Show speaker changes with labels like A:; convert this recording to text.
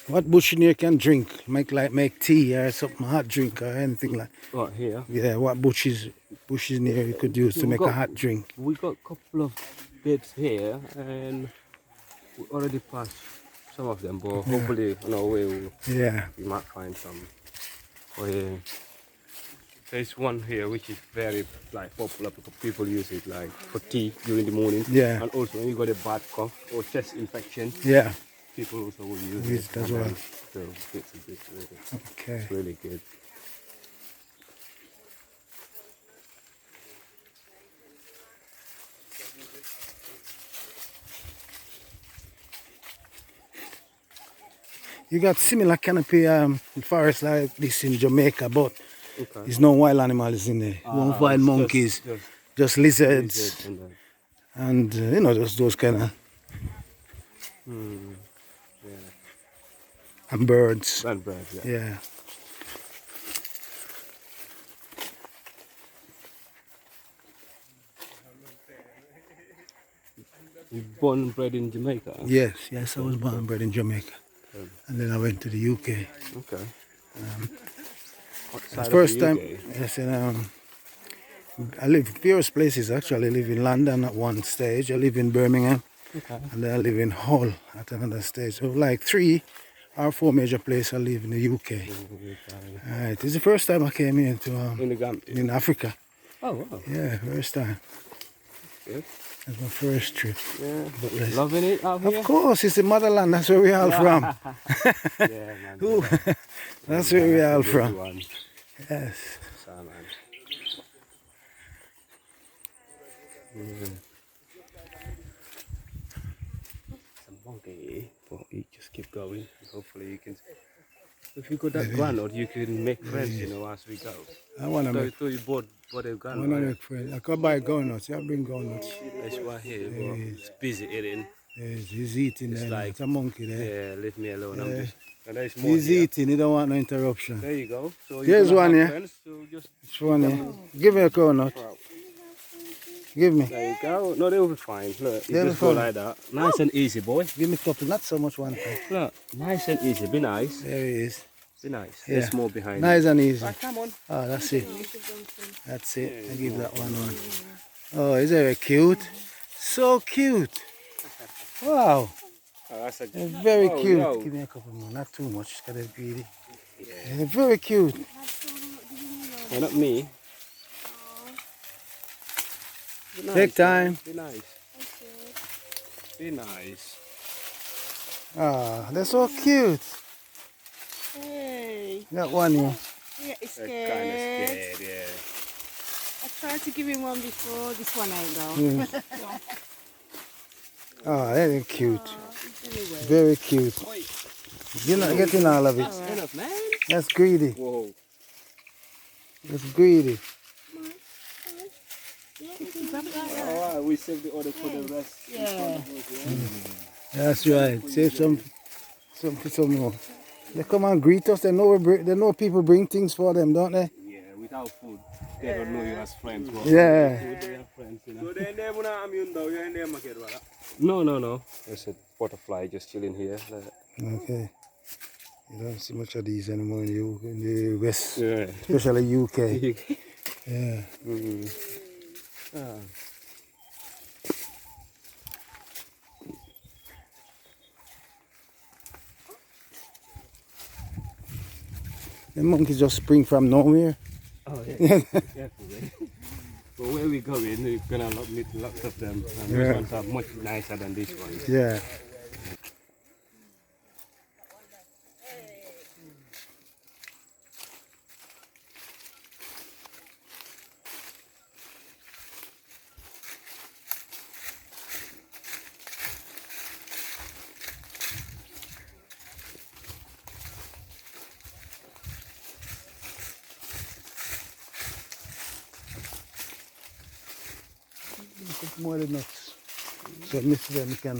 A: What bush in here can drink? Make tea or something, hot drink or anything like.
B: What here?
A: Yeah, what bushes in here you could use to make a hot drink?
B: We got a couple of beds here, and we already passed some of them, but hopefully on our way we might find some. Oh yeah. There's one here which is very like popular because people use it like for tea during the morning.
A: Yeah.
B: And also when you got a bad cough or chest infection.
A: Yeah.
B: People also will use
A: it as well.
B: So it's really,
A: Okay.
B: it's really good.
A: You got similar canopy forest like this in Jamaica, but
B: Okay.
A: there's no wild animals in there. You won't find monkeys, just lizards, and you know those kind of and birds.
B: And birds, yeah.
A: Yeah.
B: You born and bred in Jamaica?
A: Yes, I was born and bred in Jamaica, and then I went to the UK.
B: Okay.
A: First time, yes, and I live various places actually. I live in London at one stage. I live in Birmingham, and then I live in Hull at another stage. So like 3 or 4 major places I live in the UK. Right, it's the first time I came here to
B: In the Gambia?
A: in Africa.
B: Oh wow.
A: Yeah, first time.
B: Good.
A: That's my first trip.
B: Yeah. Loving it out here?
A: Of course, it's the motherland. That's where we all from.
B: Yeah, man.
A: That's where we all from.
B: One.
A: Yes.
B: So, man. It's a monkey, but you just keep going. Hopefully you can. If you got that granite, you can make friends, you know, as we go.
A: I want to make,
B: You bought a
A: I
B: granite.
A: wanna make friends. I could buy donuts. I bring donuts.
B: That's why here, but it's busy eating.
A: Yes, he's eating there.
B: like-
A: It's a monkey there.
B: Yeah, leave me alone. I'm just. And there's more
A: He's
B: here.
A: eating. He don't want no interruption.
B: There you go. So
A: There's
B: gonna
A: one
B: have
A: here.
B: friends, so just
A: It's funny. Give me a donut. Give me.
B: there you go. No, they'll be fine. Look, you
A: They'll be
B: just go
A: fine.
B: like that. Nice and easy, boy.
A: Give me a couple. Not so much one time.
B: Look, nice and easy. Be nice.
A: There he is.
B: Be nice.
A: Yeah.
B: There's more behind
A: Nice and easy.
B: you. Right, come on.
A: Oh, that's it. That's it. I give that one. Oh, he's very cute. So cute. Wow.
B: Oh, that's a
A: They're very
B: Oh,
A: cute.
B: yo.
A: Give me a couple more. Not too much because they're greedy. They're very cute.
B: Yeah, not me. Be nice,
A: Take time.
B: Be nice. Be nice.
A: Ah, they're so cute.
C: Hey,
A: That one here.
C: yeah, it's
B: They're
C: scared.
B: kind of scared, yeah.
C: I tried to give him one before. This one ain't though.
A: Oh, they're cute.
C: Anyway,
A: Very cute. You're not getting all of it.
B: Enough, man.
A: That's greedy.
B: Whoa.
A: That's greedy.
B: Alright, we save the order for the rest.
C: yeah.
A: That's right. Save some for some more. They come and greet us. They know people bring things for them, don't they?
B: Yeah, without food, they don't know you as friends. But
A: Yeah.
B: food, they are friends, you know. No. There's a butterfly just chilling here.
A: Okay. You don't see much of these anymore in the West,
B: Yeah.
A: especially UK. Yeah.
B: Ah.
A: The monkeys just spring from nowhere.
B: Oh yeah, definitely. But where we going, we're gonna meet lots of them. And
A: Yeah.
B: these ones are much nicer than this one.
A: Yeah. More than nuts. So miss them, you can